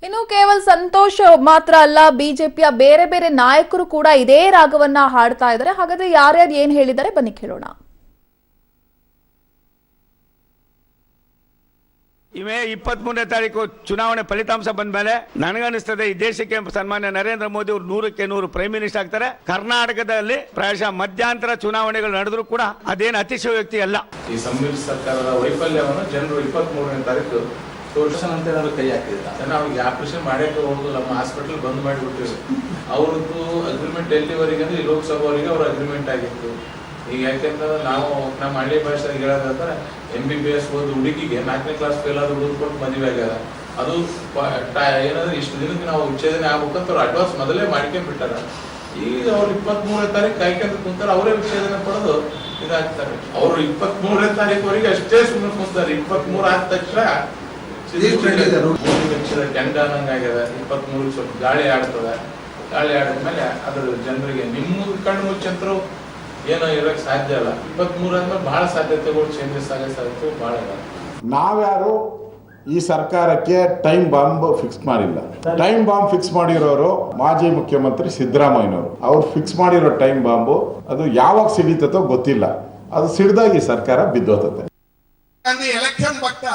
ಇನ್ನು ಕೇವಲ ಸಂತೋಷ್ ಮಾತ್ರ ಅಲ್ಲ, ಬಿಜೆಪಿಯ ಬೇರೆ ಬೇರೆ ನಾಯಕರು ಕೂಡ ಇದೇ ರಾಗವನ್ನ ಹಾಡ್ತಾ ಇದ್ದಾರೆ. ಹಾಗಾದ್ರೆ ಯಾರ್ಯಾರು ಏನ್ ಹೇಳಿದ್ದಾರೆ ಬನ್ನಿ ಕೇಳೋಣ. ಇವೇ 23ನೇ ತಾರೀಕು ಚುನಾವಣೆ ಫಲಿತಾಂಶ ಬಂದ ಮೇಲೆ ನನಗನ್ನಿಸ್ತದೆ ಈ ದೇಶಕ್ಕೆ ಸನ್ಮಾನ್ಯ ನರೇಂದ್ರ ಮೋದಿ ಅವರು 100ಕ್ಕೆ 100 ಪ್ರೈಮ್ ಮಿನಿಸ್ಟರ್ ಆಗ್ತಾರೆ. ಕರ್ನಾಟಕದಲ್ಲಿ ಪ್ರಾಯಶಃ ಮಧ್ಯಂತರ ಚುನಾವಣೆಗಳು ನಡೆದ್ರು ಕೂಡ ಅದೇನು ಅತಿಶಯೋಕ್ತಿ ಅಲ್ಲ. ಈ ಸಮ್ಮಿಶ್ರ ಸರ್ಕಾರದ ವೈಫಲ್ಯವನ್ನು ಜನರು 23ನೇ ತಾರೀಕು ತೋರ್ಸನ್ ಅಂತ ಏನಾದ್ರು ಕೈ ಹಾಕಿದ್ರೆ ಅವ್ರಿಗೆ ಆಪರೇಷನ್ ಮಾಡಕ್ಕೆ ಹೋಗುದು, ನಮ್ಮ ಹಾಸ್ಪಿಟಲ್ ಬಂದ್ ಮಾಡಿಬಿಟ್ಟಿದ್ರು. ಅವ್ರದ್ದು ಅಗ್ರಿಮೆಂಟ್ ಎಲ್ಲಿವರೆಗೆ ಅಂದ್ರೆ ಈ ಲೋಕಸಭೆವರೆಗೆ ಅವ್ರ ಅಗ್ರಿಮೆಂಟ್ ಆಗಿತ್ತು. ಈಗ ಯಾಕೆಂತಂದ್ರೆ ನಾವು ನಮ್ಮ ಹಳ್ಳಿ ಭಾಷೆಗೆ ಹೇಳೋದಾದ್ರೆ MBBS ಓದು ಹುಡುಗಿಗೆ 4ನೇ ಕ್ಲಾಸ್ ಫೇಲ್ ಆದ ಹುಡುಗ ಕೊಟ್ಟು ಮದುವೆ ಆಗ್ಯಾರ. ಅದು ಏನಂದ್ರೆ ಇಷ್ಟು ದಿನಕ್ಕೆ ನಾವು ವಿಚ್ಛೇದನೆ ಆಗ್ಬೇಕಂತ ಅವ್ರು ಅಡ್ವಾನ್ಸ್ ಮೊದಲೇ ಮಾಡ್ಕೊಂಡ್ಬಿಟ್ಟಾರ. ಈಗ ಅವ್ರು 23ನೇ ತಾರೀಕು ಕಾಯ್ಕೊಂಡು ಕುಂತಾರೆ, ಅವರೇ ವಿಚ್ಛೇದನೆ ಪಡೆದು ಇದಾಗ್ತಾರೆ. ಅವರು 23ನೇ ತಾರೀಕುವರೆಗೆ ಅಷ್ಟೇ ಸುಮ್ಮನೆ ಕುಂತಾರೆ. 23 ಆದ ತಕ್ಷಣ 3 ಲಕ್ಷದ ಕೆಂಡ ಅನ್ನಂಗಾಗ್ಯದ. 23 ಸ್ವಲ್ಪ ಗಾಳಿ ಆಡ್ತದೆ. ಗಾಳಿ ಆಡಿದ್ಮೇಲೆ ಅದ್ರ ಜನರಿಗೆ ನಿಮ್ಮ ಕಣ್ಣು ಮುಚ್ಚಂತರು ಏನೋ ಇರೋಕೆ ಸಾಧ್ಯ ಇಲ್ಲ. 23 ಆದ್ಮೇಲೆ ಬಹಳ ಸಾಧ್ಯತೆಗಳು ಚೇಂಜಸ್ ಆಗೋ ಸಾಧ್ಯತೆ ಬಹಳ ಇಲ್ಲ. ನಾವ್ಯಾರು ಈ ಸರ್ಕಾರಕ್ಕೆ ಟೈಮ್ ಬಾಂಬ್ ಫಿಕ್ಸ್ ಮಾಡಿಲ್ಲ. ಟೈಮ್ ಬಾಂಬ್ ಫಿಕ್ಸ್ ಮಾಡಿರೋರು ಮಾಜಿ ಮುಖ್ಯಮಂತ್ರಿ ಸಿದ್ದರಾಮಯ್ಯನವರು. ಅವ್ರು ಫಿಕ್ಸ್ ಮಾಡಿರೋ ಟೈಮ್ ಬಾಂಬು ಅದು ಯಾವಾಗ ಸಿಡಿತೋ ಗೊತ್ತಿಲ್ಲ. ಅದು ಸಿಡಿದಾಗ ಈ ಸರ್ಕಾರ ಬಿದ್ದೋತತೆ. ಎಲೆಕ್ಷನ್ ಪಕ್ಕ